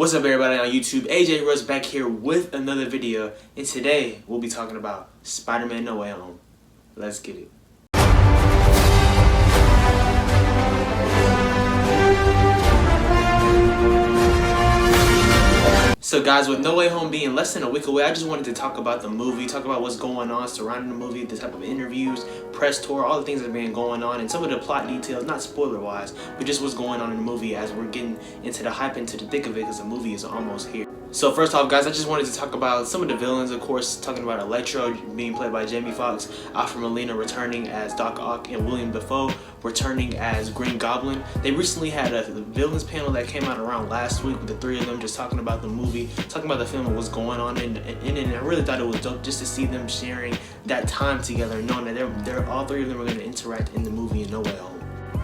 What's up everybody on YouTube? AJ Russ back here with another video, and today we'll be talking about Spider-Man No Way Home. Let's get it. So guys, with No Way Home being less than a week away, I just wanted to talk about the movie, talk about what's going on surrounding the movie, the type of interviews, press tour, all the things that have been going on, and some of the plot details, not spoiler wise, but just what's going on in the movie as we're getting into the hype, into the thick of it, because the movie is almost here. So first off guys, I just wanted to talk about some of the villains, of course, talking about Electro being played by Jamie Foxx, Alfred Molina returning as Doc Ock, and William Dafoe returning as Green Goblin. They recently had a villains panel that came out around last week with the three of them just talking about the movie, talking about the film and what's going on in it, and I really thought it was dope just to see them sharing that time together and knowing that they're all three of them are going to interact in the movie in No Way Home.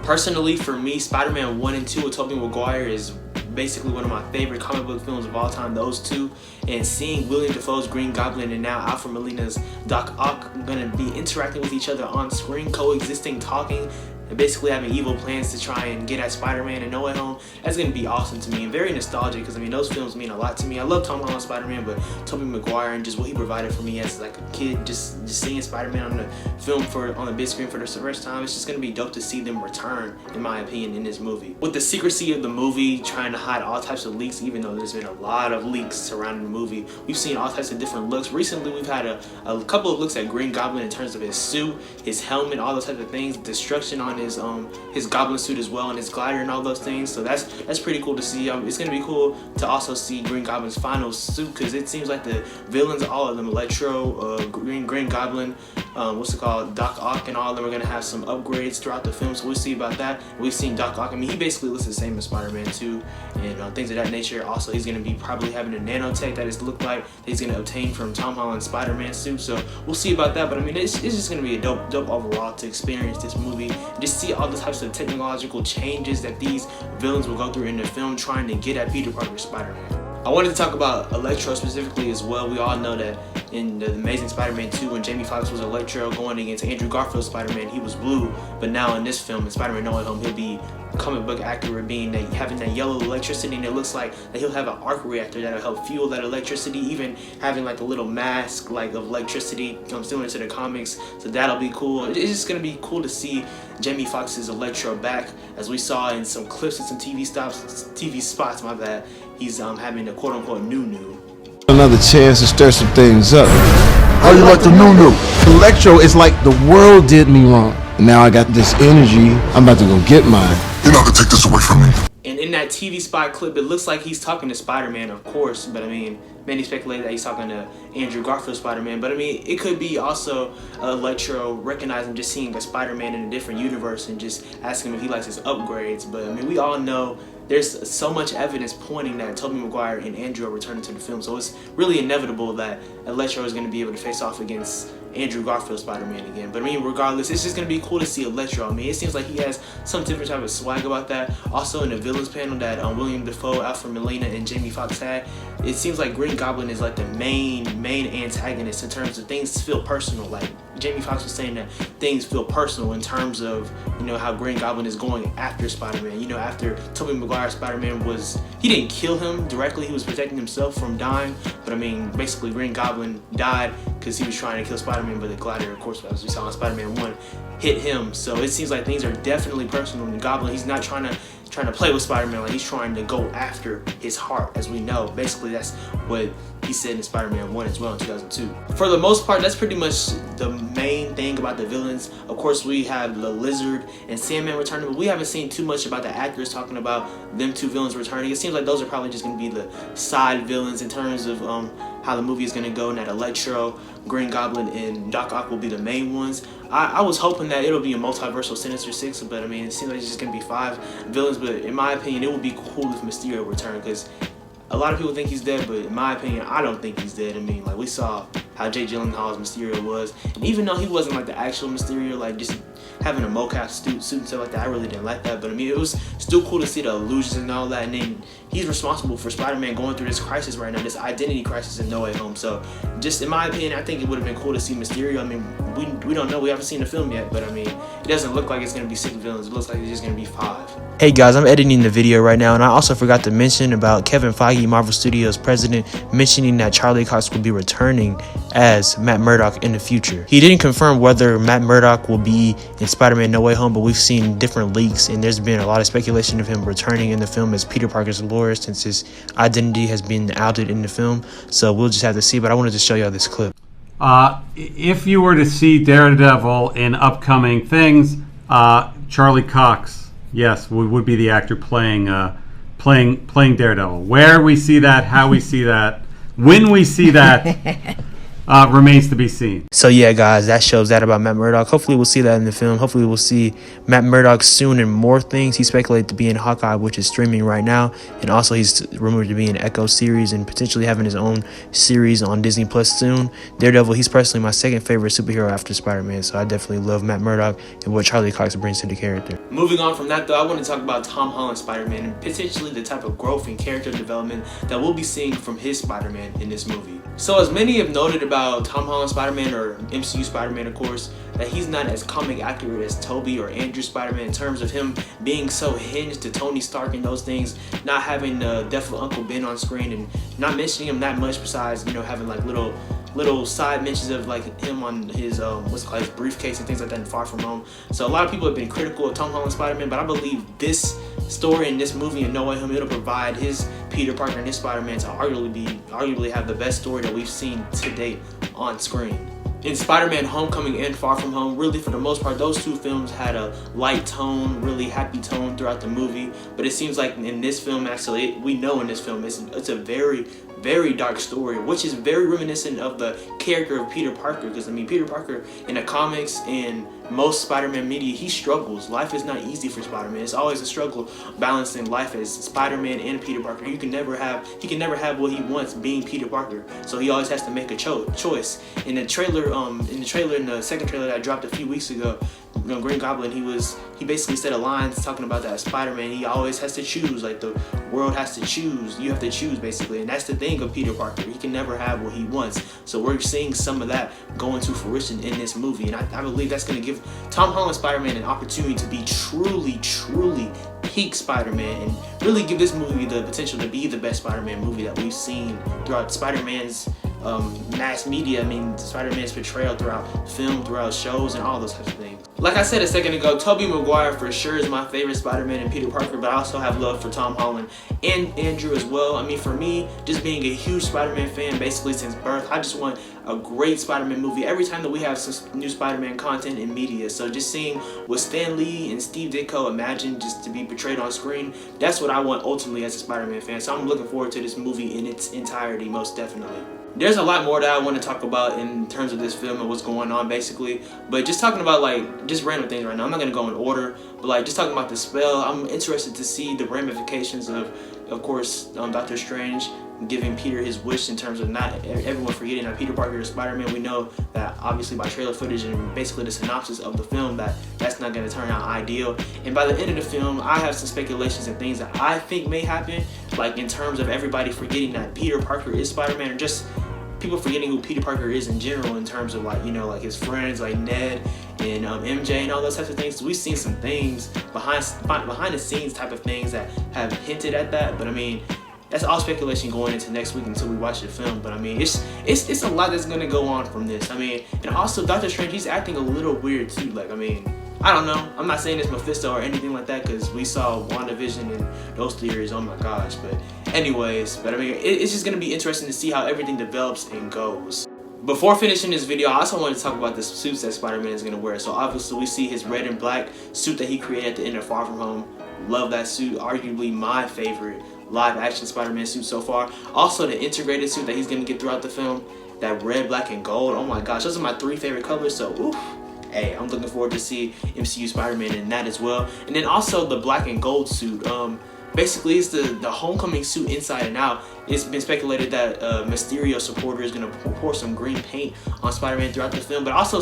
Personally, for me, Spider-Man 1 and 2 with Tobey Maguire is basically one of my favorite comic book films of all time, those two, and seeing William Dafoe's Green Goblin and now Alfred Molina's Doc Ock gonna be interacting with each other on screen, coexisting, talking, and basically having evil plans to try and get at Spider-Man and No Way Home, that's gonna be awesome to me and very nostalgic, because I mean those films mean a lot to me. I love Tom Holland's Spider-Man, but Tobey Maguire and just what he provided for me as like a kid, just seeing Spider-Man on the film on the big screen for the first time, it's just gonna be dope to see them return, in my opinion, in this movie. With the secrecy of the movie, trying to hide all types of leaks, even though there's been a lot of leaks surrounding the movie, we've seen all types of different looks. Recently we've had a couple of looks at Green Goblin in terms of his suit, his helmet, all those types of things, destruction on his goblin suit as well, and his glider and all those things, so that's pretty cool to see. It's gonna be cool to also see Green Goblin's final suit, because it seems like the villains, all of them, Electro, Green Goblin, Doc Ock, and all of them are gonna have some upgrades throughout the film, so we'll see about that. We've seen Doc Ock, I mean he basically looks the same as Spider-Man 2 and things of that nature. Also he's gonna be probably having a nanotech that it's looked like he's gonna obtain from Tom Holland's Spider-Man suit, so we'll see about that. But I mean it's just gonna be a dope overall to experience this movie, just see all the types of technological changes that these villains will go through in the film trying to get at Peter Parker's Spider-Man. I wanted to talk about Electro specifically as well. We all know that in the Amazing Spider-Man 2, when Jamie Foxx was Electro going against Andrew Garfield's Spider-Man, he was blue, but now in this film, in Spider-Man No Way Home, he'll be comic book accurate, being that having that yellow electricity, and it looks like that he'll have an arc reactor that'll help fuel that electricity, even having like a little mask like of electricity similar to the comics, so that'll be cool. It's just gonna be cool to see Jamie Foxx's Electro back, as we saw in some clips and some TV spots, my bad. He's having a quote-unquote new. Another chance to stir some things up. How you like the new? Electro is like the world did me wrong. Now I got this energy, I'm about to go get mine. You're not gonna take this away from me. And in that TV spot clip, it looks like he's talking to Spider-Man, of course, but I mean, many speculate that he's talking to Andrew Garfield's Spider-Man, but I mean, it could be also Electro recognizing, just seeing a Spider-Man in a different universe and just asking him if he likes his upgrades. But I mean, we all know there's so much evidence pointing that Tobey Maguire and Andrew are returning to the film, so it's really inevitable that Electro is going to be able to face off against Andrew Garfield's Spider-Man again. But I mean, regardless, it's just going to be cool to see Electro. I mean, it seems like he has some different type of swag about that. Also in the villains panel that William Dafoe, Alfred Molina, and Jamie Foxx had, it seems like Green Goblin is like the main antagonist in terms of things feel personal. Like Jamie Foxx was saying that things feel personal in terms of, you know, how Green Goblin is going after Spider-Man. You know, after Tobey Maguire's Spider-Man he didn't kill him directly, he was protecting himself from dying, but I mean, basically Green Goblin died because he was trying to kill Spider-Man, but the glider, of course, as we saw in Spider-Man 1, hit him. So it seems like things are definitely personal. And Goblin, he's not trying to play with Spider-Man, like he's trying to go after his heart, as we know. Basically, that's what he said in Spider-Man 1 as well in 2002. For the most part, that's pretty much the main thing about the villains. Of course, we have the Lizard and Sandman returning, but we haven't seen too much about the actors talking about them two villains returning. It seems like those are probably just going to be the side villains in terms of how the movie is going to go, and that Electro, Green Goblin, and Doc Ock will be the main ones. I was hoping that it'll be a multiversal Sinister Six, but I mean, it seems like it's just going to be 5 villains, but in my opinion, it would be cool if Mysterio returned, because a lot of people think he's dead, but in my opinion, I don't think he's dead. I mean, like, we saw how Jake Gyllenhaal's Mysterio was, and even though he wasn't like the actual Mysterio, like just having a mocap suit and stuff like that, I really didn't like that. But I mean, it was still cool to see the illusions and all that, and then he's responsible for Spider-Man going through this crisis right now, this identity crisis in No Way Home. So just in my opinion, I think it would have been cool to see Mysterio. I mean, we don't know, we haven't seen the film yet, but I mean, it doesn't look like it's going to be 6 villains. It looks like it's just going to be 5. Hey guys, I'm editing the video right now, and I also forgot to mention about Kevin Feige, Marvel Studios president, mentioning that Charlie Cox will be returning as Matt Murdock in the future. He didn't confirm whether Matt Murdock will be in Spider-Man No Way Home, but we've seen different leaks, and there's been a lot of speculation of him returning in the film as Peter Parker's lawyer, since his identity has been outed in the film. So we'll just have to see, but I wanted to show y'all this clip. If you were to see Daredevil in upcoming things, Charlie Cox, yes, would be the actor playing Daredevil. Where we see that, how we see that, when we see that, remains to be seen. So yeah, guys, that shows that about Matt Murdock. Hopefully we'll see that in the film. Hopefully we'll see Matt Murdock soon in more things. He's speculated to be in Hawkeye, which is streaming right now, and also he's rumored to be in Echo series and potentially having his own series on Disney Plus soon. Daredevil, he's personally my second favorite superhero after Spider-Man, so I definitely love Matt Murdock and what Charlie Cox brings to the character. Moving on from that, though, I want to talk about Tom Holland's Spider-Man and potentially the type of growth and character development that we'll be seeing from his Spider-Man in this movie. So as many have noted about Tom Holland's Spider-Man, or MCU Spider-Man of course, that he's not as comic accurate as Tobey or Andrew Spider-Man in terms of him being so hinged to Tony Stark and those things, not having Death of Uncle Ben on screen and not mentioning him that much, besides, you know, having like little side mentions of like him on his his briefcase and things like that in Far From Home. So a lot of people have been critical of Tom Holland's Spider-Man, but I believe this story in this movie and No Way Home, it'll provide his Peter Parker and his Spider-Man to arguably have the best story that we've seen to date on screen. In Spider-Man Homecoming and Far From Home, really for the most part, those two films had a light tone, really happy tone throughout the movie. But it seems like in this film, actually, we know in this film, it's a very, very dark story, which is very reminiscent of the character of Peter Parker. Because, I mean, Peter Parker in the comics and most Spider-Man media, he struggles. Life is not easy for Spider-Man. It's always a struggle balancing life as Spider-Man and Peter Parker. He can never have what he wants being Peter Parker. So he always has to make a choice. In the second trailer that dropped a few weeks ago, you know, Green Goblin, he basically said a line talking about that Spider-Man, he always has to choose, like the world has to choose, you have to choose basically, and that's the thing of Peter Parker, he can never have what he wants. So we're seeing some of that go into fruition in this movie, and I believe that's going to give Tom Holland's Spider-Man an opportunity to be truly peak Spider-Man and really give this movie the potential to be the best Spider-Man movie that we've seen throughout Spider-Man's mass media. I mean, Spider-Man's portrayal throughout film, throughout shows, and all those types of things. Like I said a second ago, Tobey Maguire for sure is my favorite Spider-Man and Peter Parker, but I also have love for Tom Holland and Andrew as well. I mean, for me, just being a huge Spider-Man fan basically since birth, I just want a great Spider-Man movie every time that we have some new Spider-Man content in media. So just seeing what Stan Lee and Steve Ditko imagined just to be portrayed on screen, that's what I want ultimately as a Spider-Man fan. So I'm looking forward to this movie in its entirety, most definitely. There's a lot more that I want to talk about in terms of this film and what's going on basically, but just talking about like just random things right now. I'm not going to go in order, but like just talking about the spell, I'm interested to see the ramifications of course, Doctor Strange giving Peter his wish in terms of not everyone forgetting that Peter Parker is Spider-Man. We know that obviously by trailer footage and basically the synopsis of the film that's not going to turn out ideal. And by the end of the film, I have some speculations and things that I think may happen, like in terms of everybody forgetting that Peter Parker is Spider-Man, or just people forgetting who Peter Parker is in general in terms of like, you know, like his friends like Ned and MJ and all those types of things. So we've seen some things behind the scenes type of things that have hinted at that, but I mean, that's all speculation going into next week until we watch the film. But I mean, it's a lot that's gonna go on from this. I mean, and also Doctor Strange, he's acting a little weird too. Like, I mean, I don't know. I'm not saying it's Mephisto or anything like that, because we saw WandaVision and those theories. Oh my gosh. But anyways, I mean, it's just gonna be interesting to see how everything develops and goes. Before finishing this video, I also want to talk about the suits that Spider-Man is going to wear. So obviously we see his red and black suit that he created at the end of Far From Home. Love that suit. Arguably my favorite live action Spider-Man suit so far. Also the integrated suit that he's going to get throughout the film. That red, black, and gold. Oh my gosh, those are my 3 favorite colors. So oof. Hey, I'm looking forward to see MCU Spider-Man in that as well. And then also the black and gold suit. Basically, it's the homecoming suit inside and out. It's been speculated that Mysterio supporter is gonna pour some green paint on Spider-Man throughout the film. But also,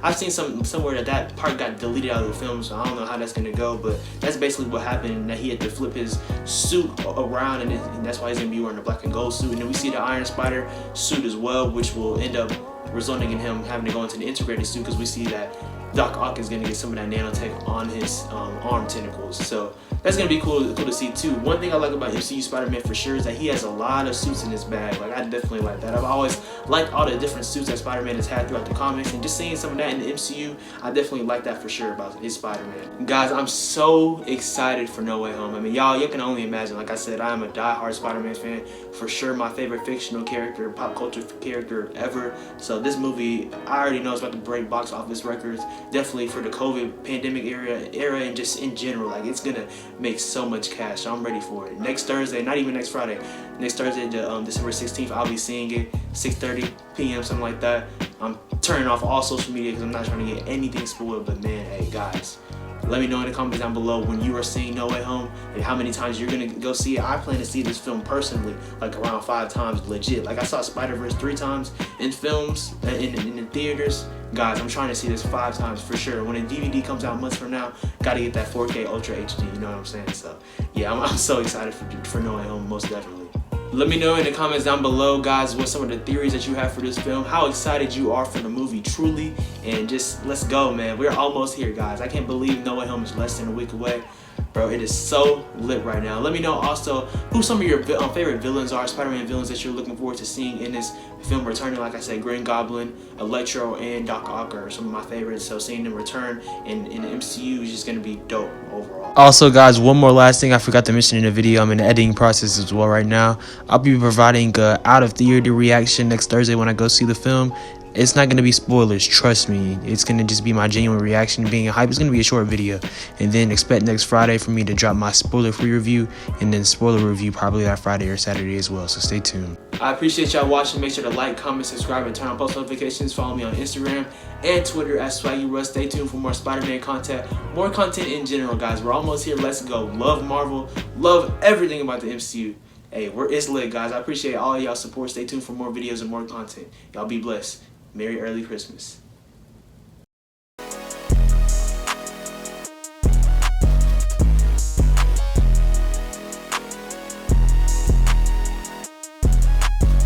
I've seen somewhere that part got deleted out of the film, so I don't know how that's gonna go. But that's basically what happened. That he had to flip his suit around, and that's why he's gonna be wearing a black and gold suit. And then we see the Iron Spider suit as well, which will end up resulting in him having to go into the integrated suit, because we see that Doc Ock is going to get some of that nanotech on his arm tentacles. So that's going to be cool to see too. One thing I like about MCU Spider-Man for sure is that he has a lot of suits in his bag. Like, I definitely like that. I've always liked all the different suits that Spider-Man has had throughout the comics, and just seeing some of that in the MCU, I definitely like that for sure about his Spider-Man. Guys, I'm so excited for No Way Home. I mean, y'all can only imagine. Like I said, I am a die-hard Spider-Man fan. For sure my favorite fictional character, pop culture character ever. So this movie, I already know it's about to break box office records. Definitely for the COVID pandemic era and just in general. Like, it's gonna make so much cash. So I'm ready for it. Next Thursday, not even next Friday, next Thursday, December 16th, I'll be seeing it, 6:30 p.m., something like that. I'm turning off all social media because I'm not trying to get anything spoiled. But man, hey guys, let me know in the comments down below when you are seeing No Way Home and how many times you're gonna go see it. I plan to see this film personally, like around 5 times, legit. Like, I saw Spider-Verse 3 times in films, in the theaters. Guys, I'm trying to see this 5 times for sure. When a DVD comes out months from now, gotta get that 4K Ultra HD, you know what I'm saying? So yeah, I'm so excited for No Way Home, most definitely. Let me know in the comments down below, guys, what some of the theories that you have for this film, how excited you are for the movie truly, and just let's go, man. We're almost here, guys. I can't believe No Way Home is less than a week away. Bro, it is so lit right now. Let me know also who some of your favorite villains are, Spider-Man villains that you're looking forward to seeing in this film returning. Like I said, Green Goblin, Electro, and Doc Ock are some of my favorites. So seeing them return in the MCU is just going to be dope overall. Also, guys, one more last thing I forgot to mention in the video. I'm in the editing process as well right now. I'll be providing out of theater reaction next Thursday when I go see the film. It's not going to be spoilers, trust me. It's going to just be my genuine reaction, being hype. It's going to be a short video. And then expect next Friday for me to drop my spoiler-free review, and then spoiler review probably that Friday or Saturday as well. So stay tuned. I appreciate y'all watching. Make sure to like, comment, subscribe, and turn on post notifications. Follow me on Instagram and Twitter at SwaggyRuss. Stay tuned for more Spider-Man content, more content in general, guys. We're almost here. Let's go. Love Marvel. Love everything about the MCU. Hey, it's lit, guys. I appreciate all of y'all support. Stay tuned for more videos and more content. Y'all be blessed. Merry early Christmas.